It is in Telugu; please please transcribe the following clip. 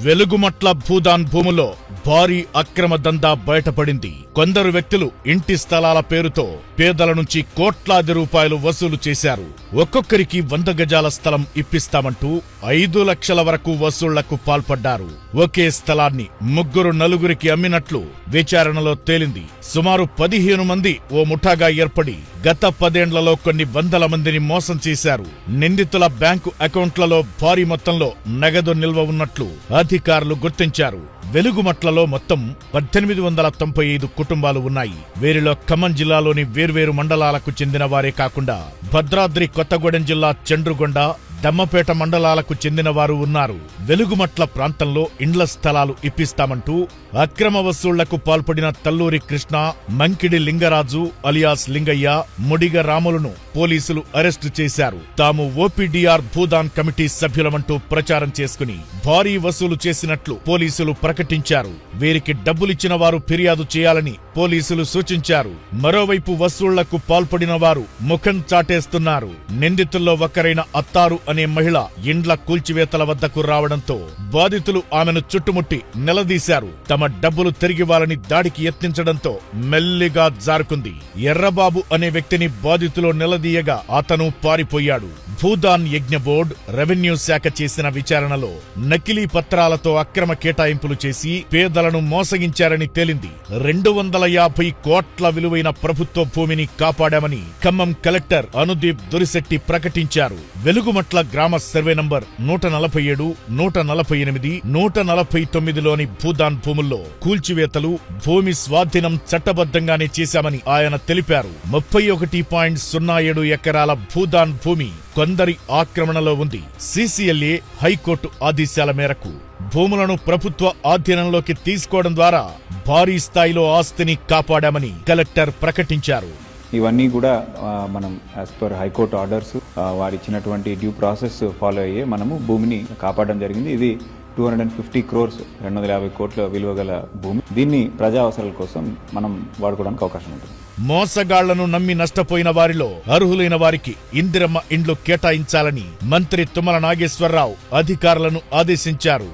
వెలుగుమట్ల భూదాన్ భూములో భారీ అక్రమ దందా బయటపడింది. కొందరు వ్యక్తులు ఇంటి స్థలాల పేరుతో పేదల నుంచి కోట్లాది రూపాయలు వసూలు చేశారు. ఒక్కొక్కరికి 100 గజాల స్థలం ఇప్పిస్తామంటూ 5 లక్షల వరకు వసూళ్లకు పాల్పడ్డారు. ఒకే స్థలాన్ని 3-4కి అమ్మినట్లు విచారణలో తేలింది. సుమారు 15 మంది ఓ ముఠాగా ఏర్పడి గత 10 ఏళ్లలో కొన్ని వందల మందిని మోసం చేశారు. నిందితుల బ్యాంకు అకౌంట్లలో భారీ మొత్తంలో నగదు నిల్వ ఉన్నట్లు అధికారులు గుర్తించారు. వెలుగుమట్లలో మొత్తం 1895 కుటుంబాలు ఉన్నాయి. వీరిలో ఖమ్మం జిల్లాలోని వేర్వేరు మండలాలకు చెందిన వారే కాకుండా భద్రాద్రి కొత్తగూడెం జిల్లా చండ్రుగొండ, దమ్మపేట మండలాలకు చెందిన వారు ఉన్నారు. వెలుగుమట్ల ప్రాంతంలో ఇండ్ల స్థలాలు ఇప్పిస్తామంటూ అక్రమ వసూళ్లకు పాల్పడిన తల్లూరి కృష్ణ, మంకిడి లింగరాజు అలియాస్ లింగయ్య, ముడిగ రాములను పోలీసులు అరెస్టు చేశారు. తాము ఓపీడీఆర్ భూదాన్ కమిటీ సభ్యులమంటూ ప్రచారం చేసుకుని భారీ వసూలు చేసినట్లు పోలీసులు ప్రకటించారు. వీరికి డబ్బులిచ్చిన వారు ఫిర్యాదు చేయాలని పోలీసులు సూచించారు. మరోవైపు వసూళ్లకు పాల్పడిన వారు ముఖం చాటేస్తున్నారు. నిందితుల్లో ఒకరైన అత్తారు అనే మహిళ ఇండ్ల కూల్చివేతల వద్దకు రావడంతో బాధితులు ఆమెను చుట్టుముట్టి నిలదీశారు. తమ డబ్బులు తిరిగివ్వాలని దాడికి యత్నించడంతో మెల్లిగా జారుకుంది. ఎర్రబాబు అనే వ్యక్తిని బాధితులు నిలదీయగా అతను పారిపోయాడు. భూదాన్ యజ్ఞ బోర్డు, రెవెన్యూ శాఖ చేసిన విచారణలో నకిలీ పత్రాలతో అక్రమ కేటాయింపులు చేసి పేదలను మోసగించారని తేలింది. 250 కోట్ల విలువైన ప్రభుత్వ భూమిని కాపాడామని ఖమ్మం కలెక్టర్ అనుదీప్ దురిశెట్టి ప్రకటించారు. వెలుగుమట్ల గ్రామ సర్వే నంబర్ 147, 148, 149లోని భూదాన్ భూముల్లో కూల్చివేతలు, భూమి స్వాధీనం చట్టబద్ధంగానే చేశామని ఆయన తెలిపారు. 31.07 ఎకరాల భూదాన్ భూమి కొందరి ఆక్రమణలో ఉంది. సీసీఎల్ఏ, హైకోర్టు ఆదేశాల మేరకు భూములను ప్రభుత్వ ఆధీనంలోకి తీసుకోవడం ద్వారా భారీ స్థాయిలో ఆస్తిని కాపాడామని కలెక్టర్ ప్రకటించారు. ఇవన్నీ కూడా మనం యాజ్ పర్ హైకోర్టు ఆర్డర్స్ వారు ఇచ్చినటువంటి డ్యూ ప్రాసెస్ ఫాలో అయ్యే మనము భూమిని కాపాడడం జరిగింది. ఇది 250 crores 250 కోట్ల విలువ గల భూమి. దీన్ని ప్రజా అవసరాల కోసం మనం వాడుకోవడానికి అవకాశం ఉంటుంది. మోసగాళ్లను నమ్మి నష్టపోయిన వారిలో అర్హులైన వారికి ఇందిరమ్మ ఇండ్లు కేటాయించాలని మంత్రి తుమ్మల నాగేశ్వరరావు అధికారులను ఆదేశించారు.